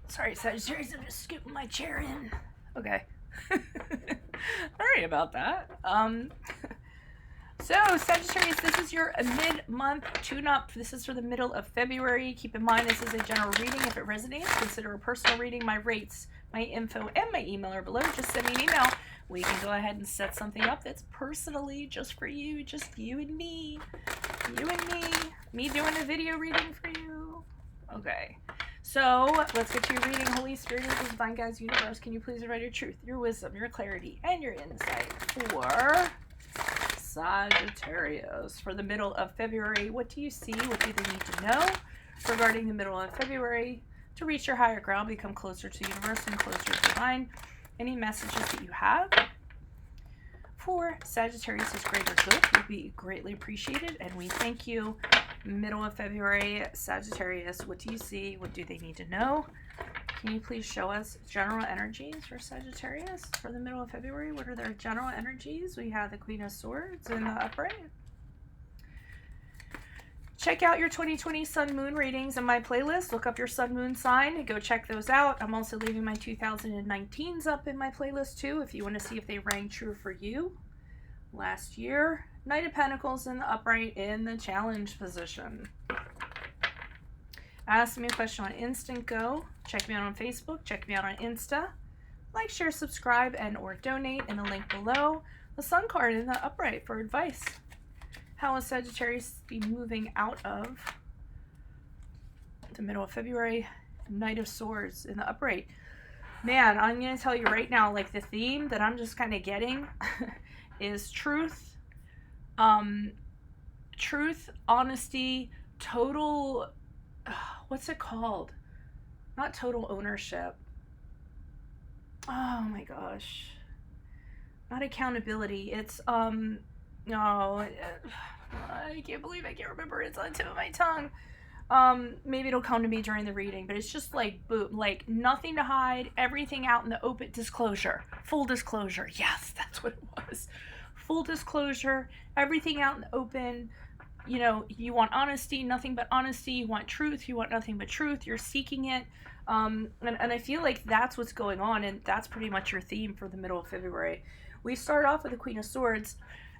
Sorry, Sagittarius, I'm just scooping my chair in. Okay. Sorry about that. So, Sagittarius, this is your mid-month tune-up. This is for the middle of February. Keep in mind, this is a general reading. If it resonates, consider a personal reading. My rates, my info, and my email are below. Just send me an email. We can go ahead and set something up that's personally just for you, just you and me. You and me. Me doing a video reading for you. Okay. So, let's get to your reading. Holy Spirit, Divine Guides, Universe, can you please provide your truth, your wisdom, your clarity, and your insight for Sagittarius for the middle of February? What do you see? What do they need to know regarding the middle of February to reach your higher ground, become closer to the universe and closer to divine? Any messages that you have for Sagittarius' greater good would be greatly appreciated, and we thank you. Middle of February, Sagittarius, what do you see? What do they need to know? Can you please show us general energies for Sagittarius for the middle of February? What are their general energies? We have the Queen of Swords in the upright. Check out your 2020 Sun Moon readings in my playlist. Look up your Sun Moon sign and go check those out. I'm also leaving my 2019s up in my playlist too if you want to see if they rang true for you. Last year, Knight of Pentacles in the upright in the challenge position. Ask me a question on Instant Go. Check me out on Facebook. Check me out on Insta. Like, share, subscribe, and or donate in the link below. The Sun card in the upright for advice. How will Sagittarius be moving out of the middle of February? Knight of Swords in the upright. Man, I'm going to tell you right now, like the theme that I'm just kind of getting is truth, honesty, total, what's it called? Not total ownership. Oh my gosh. Not accountability. It's, no, I can't believe I can't remember. It's on the tip of my tongue. Maybe it'll come to me during the reading, but it's just like, boom, like nothing to hide, everything out in the open, disclosure, full disclosure. Yes, that's what it was. Full disclosure, everything out in the open. You know, you want honesty, nothing but honesty. You want truth, you want nothing but truth. You're seeking it. And I feel like that's what's going on, and that's pretty much your theme for the middle of February. We start off with the Queen of Swords,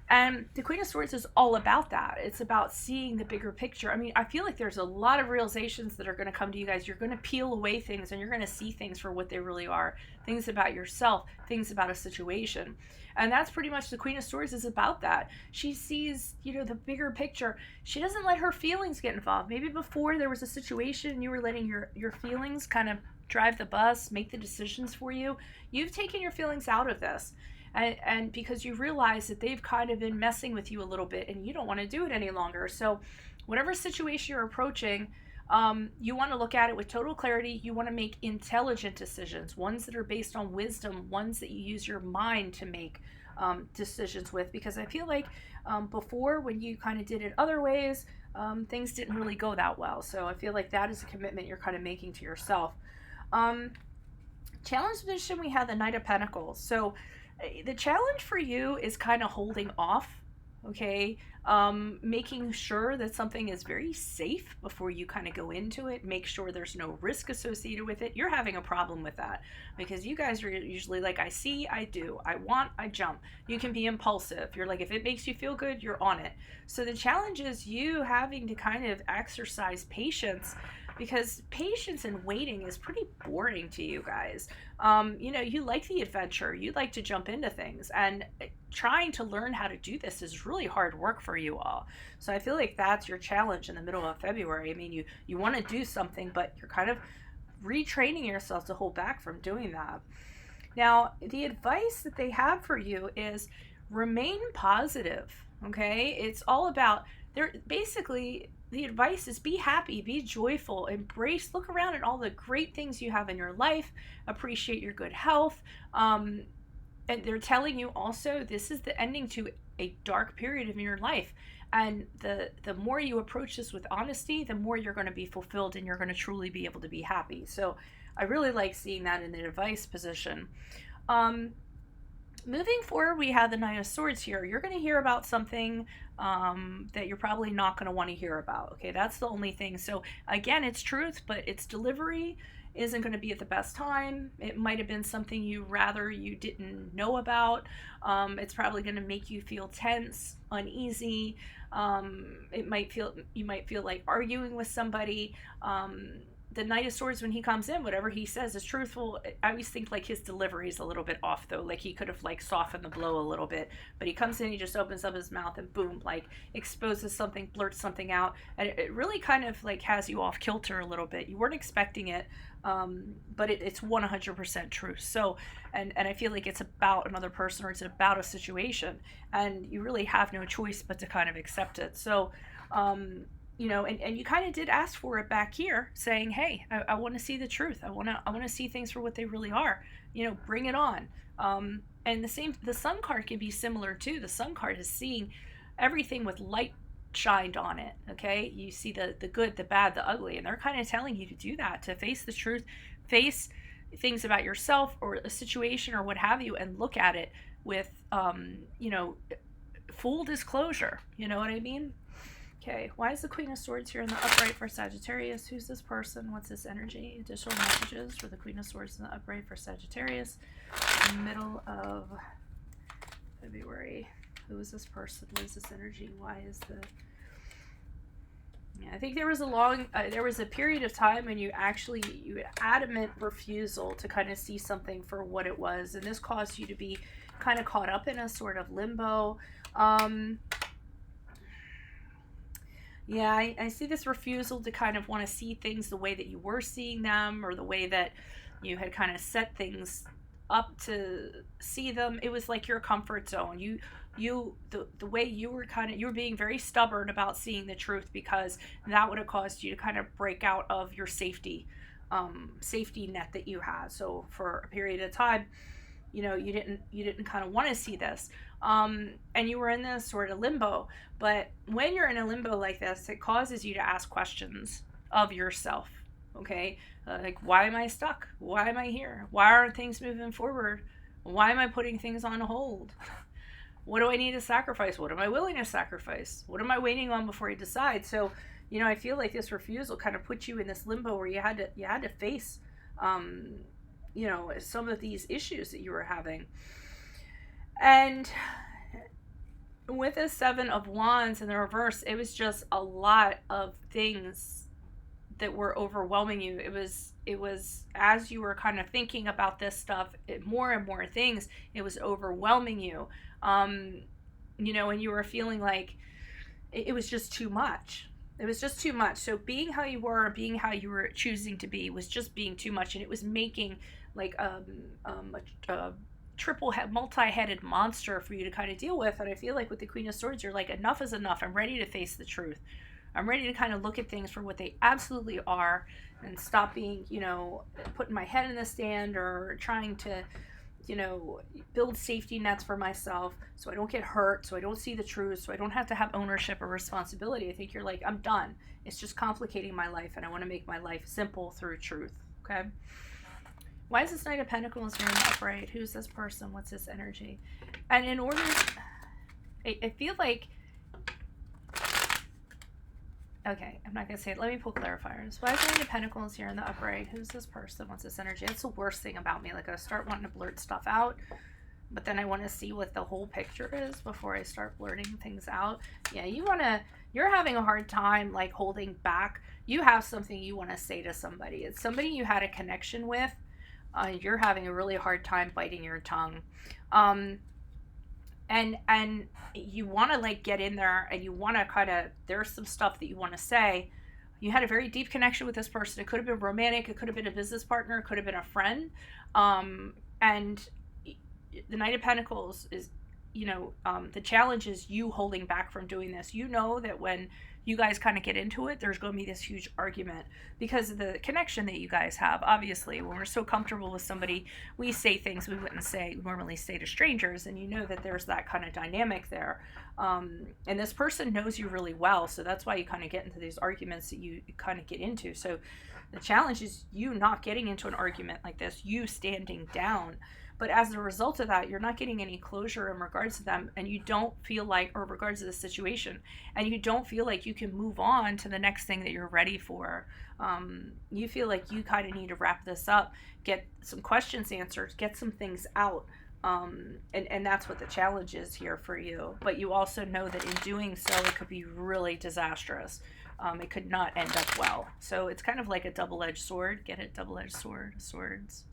and the Queen of Swords is all about that. It's about seeing the bigger picture. I mean, I feel like there's a lot of realizations that are going to come to you guys. You're going to peel away things, and you're going to see things for what they really are. Things about yourself, things about a situation. And that's pretty much the Queen of Swords is about that. She sees, you know, the bigger picture. She doesn't let her feelings get involved. Maybe before there was a situation and you were letting your feelings kind of drive the bus, make the decisions for you. You've taken your feelings out of this. And because you realize that they've kind of been messing with you a little bit and you don't want to do it any longer. So whatever situation you're approaching, you want to look at it with total clarity. You want to make intelligent decisions, ones that are based on wisdom, ones that you use your mind to make decisions with. Because I feel like before, when you kind of did it other ways, things didn't really go that well. So I feel like that is a commitment you're kind of making to yourself. Challenge position, we have the Knight of Pentacles. So the challenge for you is kind of holding off, okay? Making sure that something is very safe before you kind of go into it. Make sure there's no risk associated with it. You're having a problem with that because you guys are usually like, I see, I do, I want, I jump. You can be impulsive. You're like, if it makes you feel good, you're on it. So the challenge is you having to kind of exercise patience, because patience and waiting is pretty boring to you guys. You know, you like the adventure, you like to jump into things, and trying to learn how to do this is really hard work for you all. So I feel like that's your challenge in the middle of February. I mean, you want to do something, but you're kind of retraining yourself to hold back from doing that. Now, the advice that they have for you is remain positive, okay? It's all about, they're basically, the advice is be happy, be joyful, embrace, look around at all the great things you have in your life, appreciate your good health. And they're telling you also this is the ending to a dark period of your life. And the more you approach this with honesty, the more you're going to be fulfilled and you're going to truly be able to be happy. So I really like seeing that in the advice position. Moving forward, we have the Nine of Swords here. You're going to hear about something that you're probably not going to want to hear about. Okay, that's the only thing. So again, it's truth, but it's delivery. isn't going to be at the best time. It might have been something you didn't know about. It's probably going to make you feel tense, uneasy. You might feel like arguing with somebody. The Knight of Swords, when he comes in, whatever he says is truthful. I always think like his delivery is a little bit off, though. Like he could have like softened the blow a little bit, but he comes in, he just opens up his mouth and boom, like exposes something, blurts something out, and it really kind of like has you off kilter a little bit. You weren't expecting it, but it's 100% truth. So, and I feel like it's about another person, or it's about a situation, and you really have no choice but to kind of accept it. So, you know, and you kind of did ask for it back here, saying, hey, I want to see the truth. I want to see things for what they really are. You know, bring it on. And the Sun card can be similar too. The Sun card is seeing everything with light shined on it. Okay, you see the good, the bad, the ugly, and they're kind of telling you to do that, to face the truth, face things about yourself or a situation or what have you, and look at it with, you know, full disclosure. You know what I mean? Okay, why is the Queen of Swords here in the upright for Sagittarius? Who's this person? What's this energy? Additional messages for the Queen of Swords in the upright for Sagittarius. Middle of February. Who is this person? What is this energy? Why is the... Yeah, I think there was a period of time when you had adamant refusal to kind of see something for what it was, and this caused you to be kind of caught up in a sort of limbo. Yeah, I see this refusal to kind of want to see things the way that you were seeing them, or the way that you had kind of set things up to see them. It was like your comfort zone. The way you were being very stubborn about seeing the truth, because that would have caused you to kind of break out of your safety net that you had. So for a period of time, you know, you didn't kind of want to see this. And you were in this sort of limbo. But when you're in a limbo like this, it causes you to ask questions of yourself. Okay, like, why am I stuck? Why am I here? Why aren't things moving forward? Why am I putting things on hold? What do I need to sacrifice? What am I willing to sacrifice? What am I waiting on before I decide? So, you know, I feel like this refusal kind of put you in this limbo where you had to face, you know, some of these issues that you were having. And with a Seven of Wands in the reverse, it was just a lot of things that were overwhelming you. It was as you were kind of thinking about this stuff, more and more things, it was overwhelming you. You know, and you were feeling like it was just too much. It was just too much. So being how you were, being how you were choosing to be, was just being too much, and it was making like a multi-headed monster for you to kind of deal with. And I feel like with the Queen of Swords, you're like, enough is enough. I'm ready to face the truth. I'm ready to kind of look at things for what they absolutely are, and stop being, you know, putting my head in the sand, or trying to, you know, build safety nets for myself so I don't get hurt, so I don't see the truth, so I don't have to have ownership or responsibility. I think you're like, I'm done. It's just complicating my life, and I want to make my life simple through truth. Okay? Why is this Knight of Pentacles here in the upright? Who's this person? What's this energy? And in order, I feel like, okay, I'm not going to say it. Let me pull clarifiers. Why is the Knight of Pentacles here in the upright? Who's this person? What's this energy? That's the worst thing about me. Like, I start wanting to blurt stuff out, but then I want to see what the whole picture is before I start blurting things out. Yeah, you're having a hard time, like, holding back. You have something you want to say to somebody. It's somebody you had a connection with. You're having a really hard time biting your tongue. And you want to, like, get in there, and you want to kind of, there's some stuff that you want to say. You had a very deep connection with this person. It could have been romantic. It could have been a business partner. It could have been a friend. And the Knight of Pentacles is, you know, the challenge is you holding back from doing this. You know that when you guys kind of get into it, there's going to be this huge argument because of the connection that you guys have. Obviously, when we're so comfortable with somebody, we say things we wouldn't normally say to strangers, and you know that there's that kind of dynamic there. And this person knows you really well, so that's why you kind of get into these arguments that you kind of get into. So the challenge is you not getting into an argument like this, you standing down. But as a result of that, you're not getting any closure in regards to them, and you don't feel like, or regards to the situation, and you don't feel like you can move on to the next thing that you're ready for. You feel like you kind of need to wrap this up, get some questions answered, get some things out. And that's what the challenge is here for you. But you also know that in doing so, it could be really disastrous. It could not end up well. So it's kind of like a double-edged sword. Get it? Double-edged sword. Swords.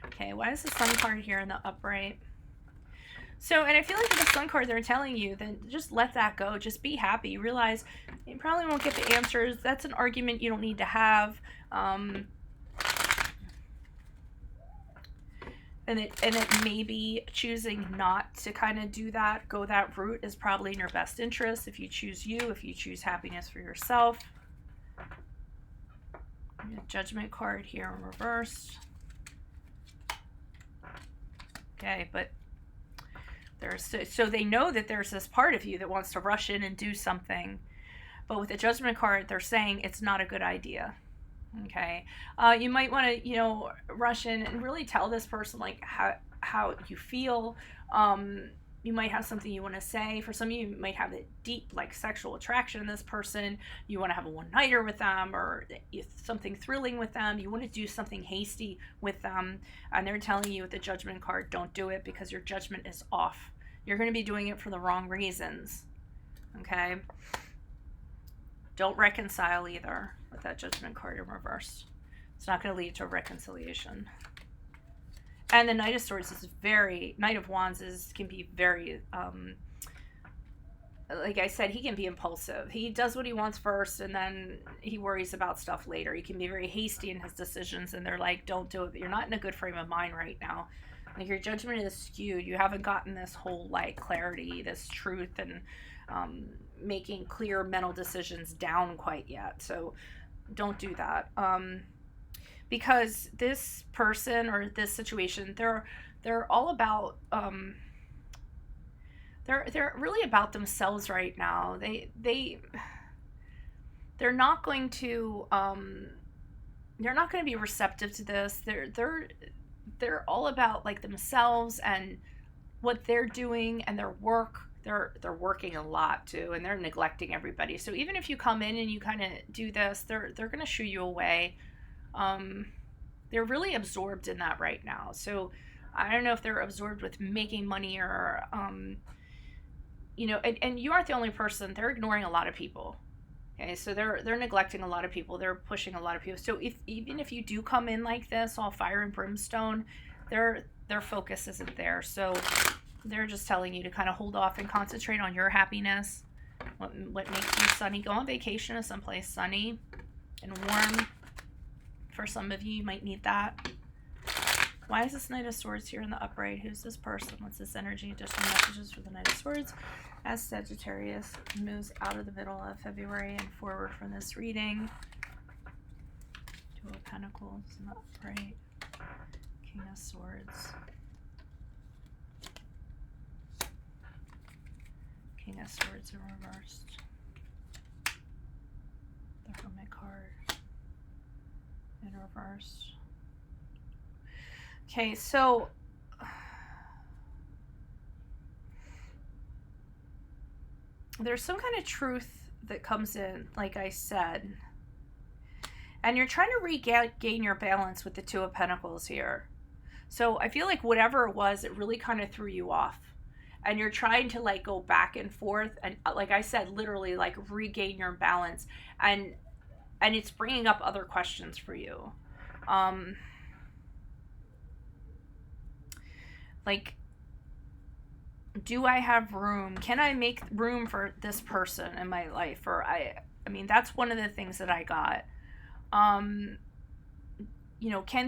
Okay, why is the Sun card here in the upright? So, and I feel like with the Sun card, they're telling you, then just let that go. Just be happy. Realize you probably won't get the answers. That's an argument you don't need to have. And it maybe choosing not to kind of do that, go that route, is probably in your best interest. If you choose you, if you choose happiness for yourself. Judgment card here in reverse. Okay, but so they know that there's this part of you that wants to rush in and do something. But with the Judgment card, they're saying it's not a good idea. Okay, you might want to, rush in and really tell this person like how you feel. You might have something you want to say. For some of you, you might have a deep like sexual attraction in this person. You want to have a one-nighter with them, or something thrilling with them. You want to do something hasty with them, and they're telling you with the Judgment card, don't do it because your judgment is off. You're going to be doing it for the wrong reasons. Okay. Don't reconcile either with that Judgment card in reverse. It's not going to lead to a reconciliation. And the Knight of Swords is Knight of Wands can be very, like I said, he can be impulsive. He does what he wants first, and then he worries about stuff later. He can be very hasty in his decisions, and they're like, don't do it. But you're not in a good frame of mind right now. Like, your judgment is skewed. You haven't gotten this whole, like, clarity, this truth, and making clear mental decisions down quite yet. So don't do that. Because this person or this situation, they're all about they're really about themselves right now. They're not going to be receptive to this. They're all about like themselves and what they're doing and their work. They're working a lot too, and they're neglecting everybody. So even if you come in and you kind of do this, they're going to shoo you away. They're really absorbed in that right now. So I don't know if they're absorbed with making money or, and you aren't the only person. They're ignoring a lot of people. Okay, so they're neglecting a lot of people. They're pushing a lot of people. So even if you do come in like this, all fire and brimstone, their focus isn't there. So they're just telling you to kind of hold off and concentrate on your happiness. What makes you sunny? Go on vacation to someplace sunny and warm. For some of you, you might need that. Why is this Knight of Swords here in the upright? Who's this person? What's this energy? Additional messages for the Knight of Swords as Sagittarius moves out of the middle of February and forward from this reading. Two of Pentacles in the upright. King of Swords. King of Swords in reversed. The Hermit card in reverse. Okay, so there's some kind of truth that comes in, like I said, and you're trying to regain your balance with the Two of Pentacles here. So I feel like whatever it was, it really kind of threw you off, and you're trying to like go back and forth, and like I said, literally like regain your balance, and it's bringing up other questions for you. Like, do I have room? Can I make room for this person in my life? Or I mean, that's one of the things that I got. Can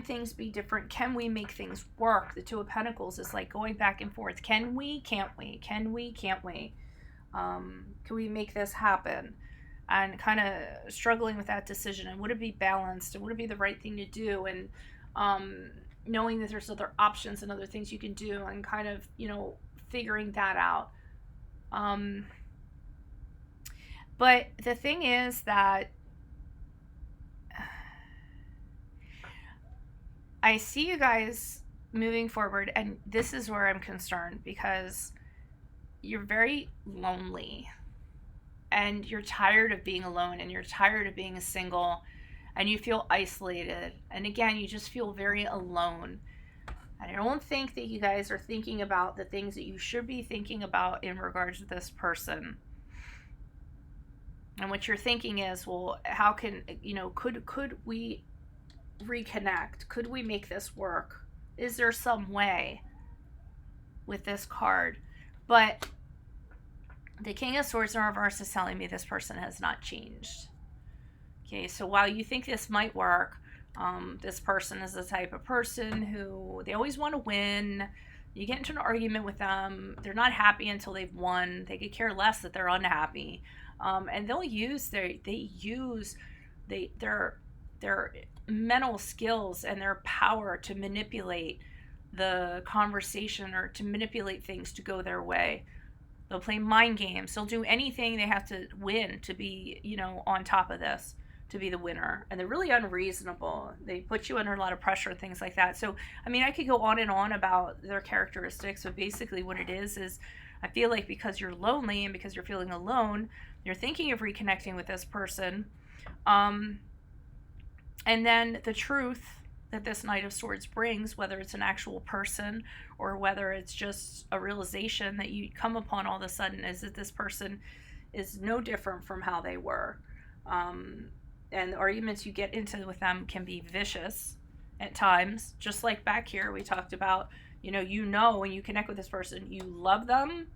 things be different? Can we make things work? The Two of Pentacles is like going back and forth. Can we? Can't we? Can we? Can't we? Can we make this happen? And kind of struggling with that decision. And would it be balanced? And would it be the right thing to do? And knowing that there's other options and other things you can do, and kind of, figuring that out. But the thing is that I see you guys moving forward, and this is where I'm concerned, because you're very lonely and you're tired of being alone and you're tired of being single and you feel isolated. And again, you just feel very alone. And I don't think that you guys are thinking about the things that you should be thinking about in regards to this person. And what you're thinking is, well, how can, could we reconnect? Could we make this work? Is there some way with this card? But the King of Swords in reverse is telling me this person has not changed. Okay, so while you think this might work, this person is the type of person who, they always want to win. You get into an argument with them, they're not happy until they've won. They could care less that they're unhappy. And they'll use their mental skills and their power to manipulate the conversation or to manipulate things to go their way. They'll play mind games. They'll do anything they have to win to be, on top of this, to be the winner. And they're really unreasonable. They put you under a lot of pressure and things like that. So, I could go on and on about their characteristics, but basically what it is I feel like because you're lonely and because you're feeling alone, you're thinking of reconnecting with this person. And then the truth that this Knight of Swords brings, whether it's an actual person or whether it's just a realization that you come upon all of a sudden, is that this person is no different from how they were. And the arguments you get into with them can be vicious at times. Just like back here, we talked about, when you connect with this person, you love them,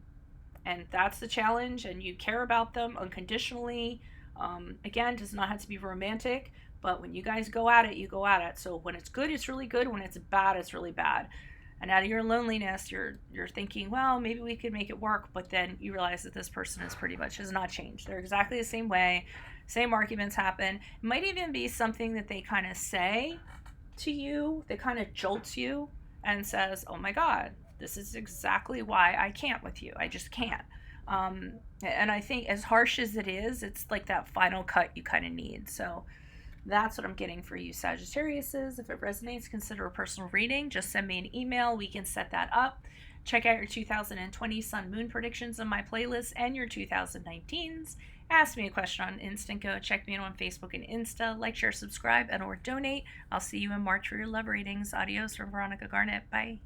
and that's the challenge, and you care about them unconditionally. Again, does not have to be romantic, but when you guys go at it, you go at it. So when it's good, it's really good. When it's bad, it's really bad. And out of your loneliness, you're thinking, well, maybe we could make it work. But then you realize that this person has not changed. They're exactly the same way. Same arguments happen. It might even be something that they kind of say to you that kind of jolts you and says, oh my God, this is exactly why I can't with you. I just can't. And I think as harsh as it is, it's like that final cut you kind of need. So that's what I'm getting for you, Sagittariuses. If it resonates, consider a personal reading. Just send me an email. We can set that up. Check out your 2020 Sun Moon predictions on my playlist and your 2019s. Ask me a question on Instant Go. Check me out on Facebook and Insta. Like, share, subscribe, and or donate. I'll see you in March for your love readings. Adios from Veronica Garnett. Bye.